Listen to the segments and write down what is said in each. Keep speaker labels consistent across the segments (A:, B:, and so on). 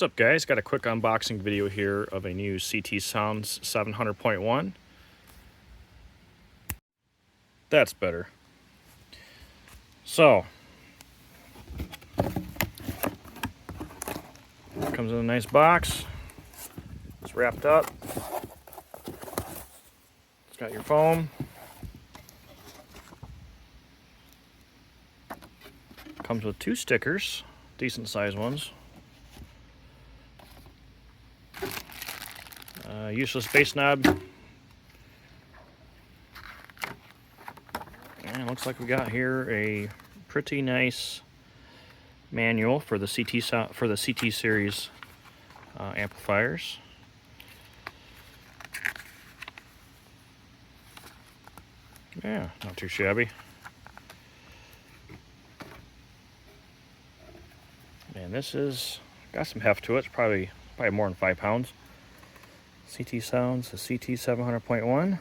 A: What's up, guys? Got a quick unboxing video here of a new CT Sounds 700.1. That's better. So, comes in a nice box. It's wrapped up. It's got your foam. Comes with 2 stickers, decent sized ones. Useless bass knob. And looks like we got here a pretty nice manual for the CT series amplifiers. Yeah, not too shabby. And this is got some heft to it. It's probably more than 5 pounds. CT Sounds, the CT 700.1.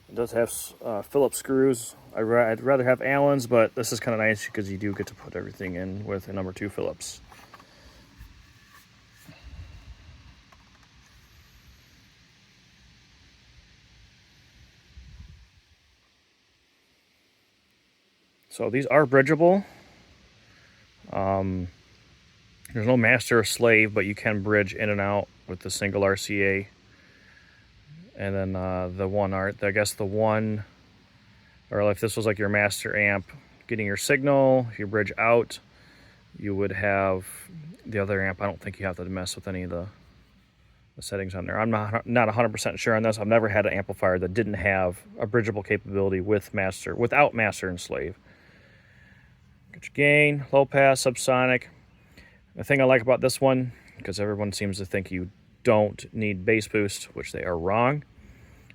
A: It does have Phillips screws. I'd rather have Allen's, but this is kind of nice because you do get to put everything in with a number 2 Phillips. So these are bridgeable. There's no master or slave, but you can bridge in and out with the single RCA. And then the one art, I guess the one, or if this was like your master amp, getting your signal, if you bridge out, you would have the other amp. I don't think you have to mess with any of the settings on there. I'm not 100% sure on this. I've never had an amplifier that didn't have a bridgeable capability without master and slave. Get your gain, low pass, subsonic. The thing I like about this one, because everyone seems to think you don't need bass boost, which they are wrong.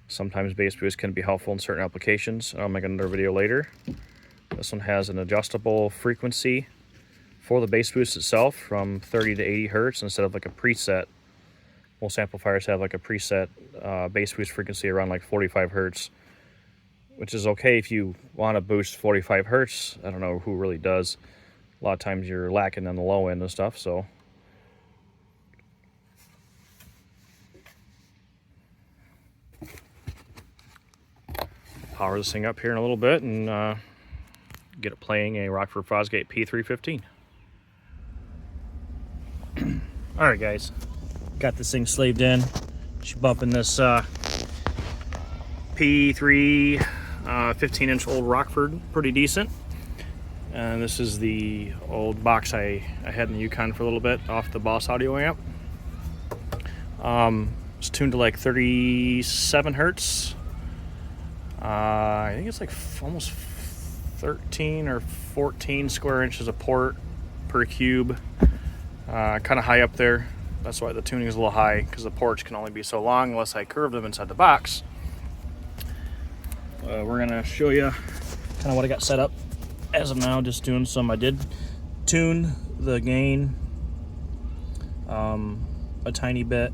A: Sometimes bass boost can be helpful in certain applications. I'll make another video later. This one has an adjustable frequency for the bass boost itself from 30 to 80 hertz instead of like a preset. Most amplifiers have like a preset bass boost frequency around like 45 hertz, which is okay if you want to boost 45 hertz. I don't know who really does. A lot of times you're lacking on the low end and stuff, so. Power this thing up here in a little bit and get it playing a Rockford P3 15. Alright guys, got this thing slaved in. She's bumping this P3 15-inch old Rockford, pretty decent. And this is the old box I had in the Yukon for a little bit off the Boss audio amp. It's tuned to like 37 hertz. I think it's like almost 13 or 14 square inches of port per cube. Kind of high up there. That's why the tuning is a little high, because the ports can only be so long unless I curve them inside the box. We're gonna show you kind of what I got set up as of now. Just doing some. I did tune the gain a tiny bit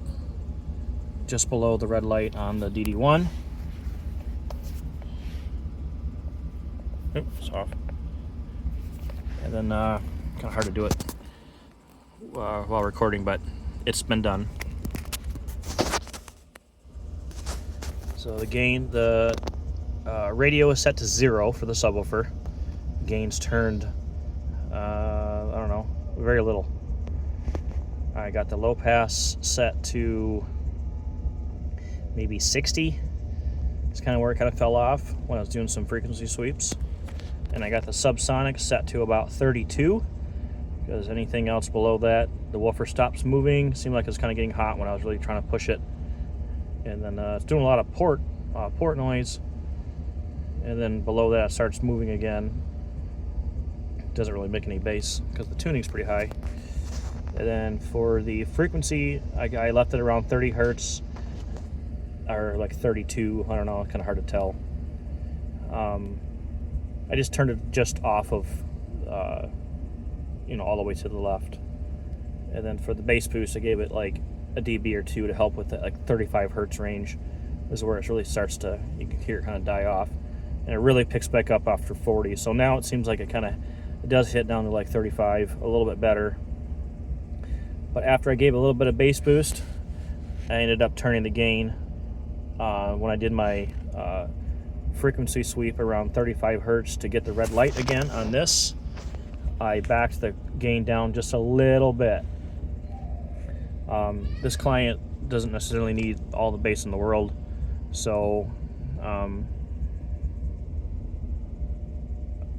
A: just below the red light on the DD1. Oops, off. And then kind of hard to do it while recording, but it's been done. So the gain, the radio is set to 0 for the subwoofer. Gain's turned, I don't know, very little. I got the low pass set to maybe 60. It's kind of where it kind of fell off when I was doing some frequency sweeps. And I got the subsonic set to about 32, because anything else below that, the woofer stops moving. Seemed like it was kind of getting hot when I was really trying to push it. And then it's doing a lot of port noise. And then below that it starts moving again. Doesn't really make any bass because the tuning's pretty high. And then for the frequency, I left it around 30 hertz or like 32. I don't know, kind of hard to tell. I just turned it just off of, all the way to the left. And then for the bass boost, I gave it like a dB or 2 to help with the like 35 hertz range. This is where it really starts to, you can hear it kind of die off. And it really picks back up after 40. So now it seems like it kind of It does hit down to like 35, a little bit better. But after I gave a little bit of bass boost, I ended up turning the gain when I did my frequency sweep around 35 hertz to get the red light again on this. I backed the gain down just a little bit. This client doesn't necessarily need all the bass in the world, so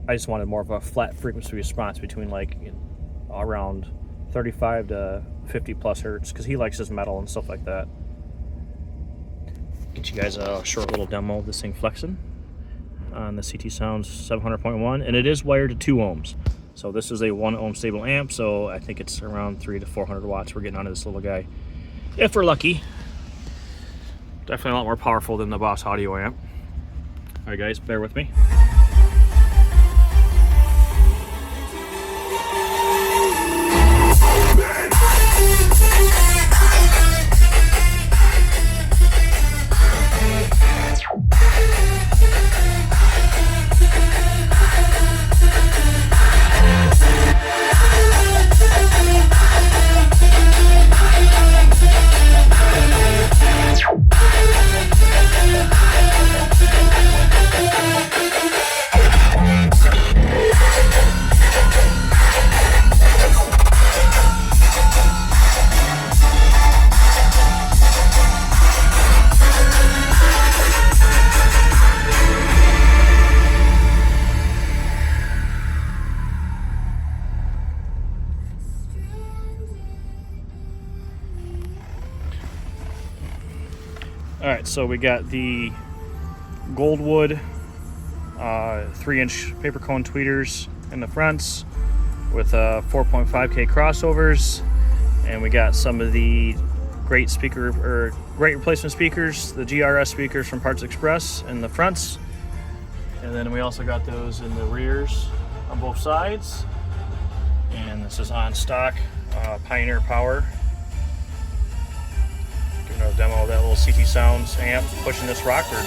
A: I just wanted more of a flat frequency response between like around 35 to 50 plus hertz, because he likes his metal and stuff like that. Get you guys a short little demo of this thing flexing on the CT Sounds 700.1, and it is wired to 2 ohms. So this is a 1 ohm stable amp, so I think it's around 300 to 400 watts we're getting out of this little guy, if we're lucky. Definitely a lot more powerful than the Boss Audio amp. All right, guys, bear with me. Alright, so we got the Goldwood 3-inch paper cone tweeters in the fronts with 4.5K crossovers, and we got some of the great replacement speakers, the GRS speakers from Parts Express in the fronts, and then we also got those in the rears on both sides. And this is on stock Pioneer Power. Giving a demo of that little CT Sounds amp pushing this Rockford.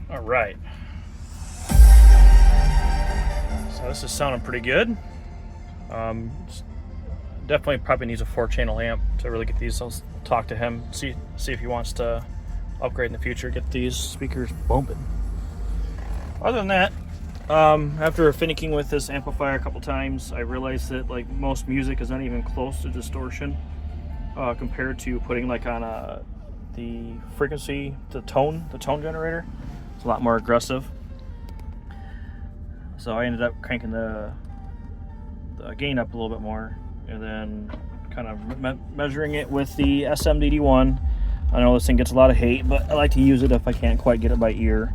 A: All right, so this is sounding pretty good. Definitely probably needs a 4-channel amp to really get these. I'll talk to him, see if he wants to upgrade in the future, get these speakers bumping. Other than that, after finicking with this amplifier a couple times, I realized that like most music is not even close to distortion compared to putting like on the frequency, the tone generator. It's a lot more aggressive. So I ended up cranking the gain up a little bit more, and then kind of measuring it with the SMDD1. I know this thing gets a lot of hate, but I like to use it if I can't quite get it by ear.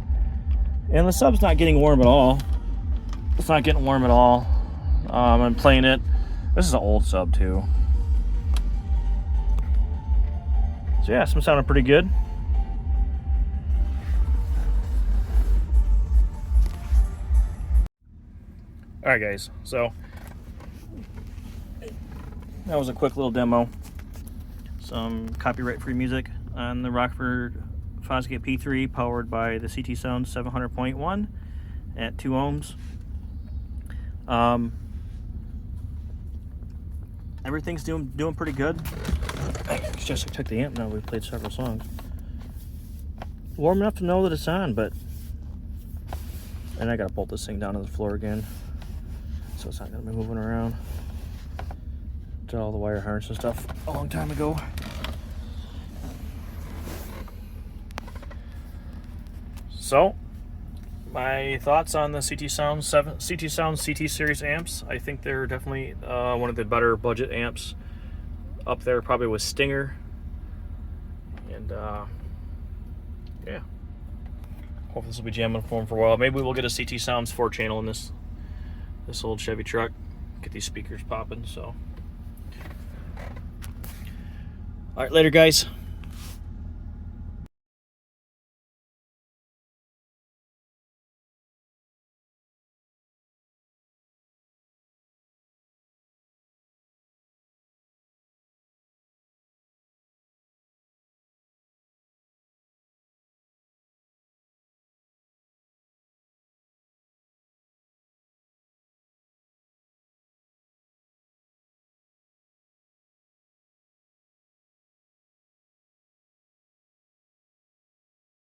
A: And the sub's not getting warm at all. It's not getting warm at all. I'm playing it. This is an old sub too. So yeah, some sounding pretty good. Alright guys, so that was a quick little demo. Some copyright-free music on the Rockford P3 powered by the CT Sounds 700.1 at 2 ohms. Everything's doing pretty good. It's just I took the amp now. We've played several songs. Warm enough to know that it's on, but and I gotta bolt this thing down to the floor again, so it's not gonna be moving around. Did all the wire harness and stuff a long time ago. So my thoughts on the CT Sound CT series amps. I think they're definitely one of the better budget amps, up there probably with Stinger. And yeah, hope this will be jamming for them for a while. Maybe we'll get a CT Sounds 4-channel in this old Chevy truck. Get these speakers popping. So, all right, later, guys.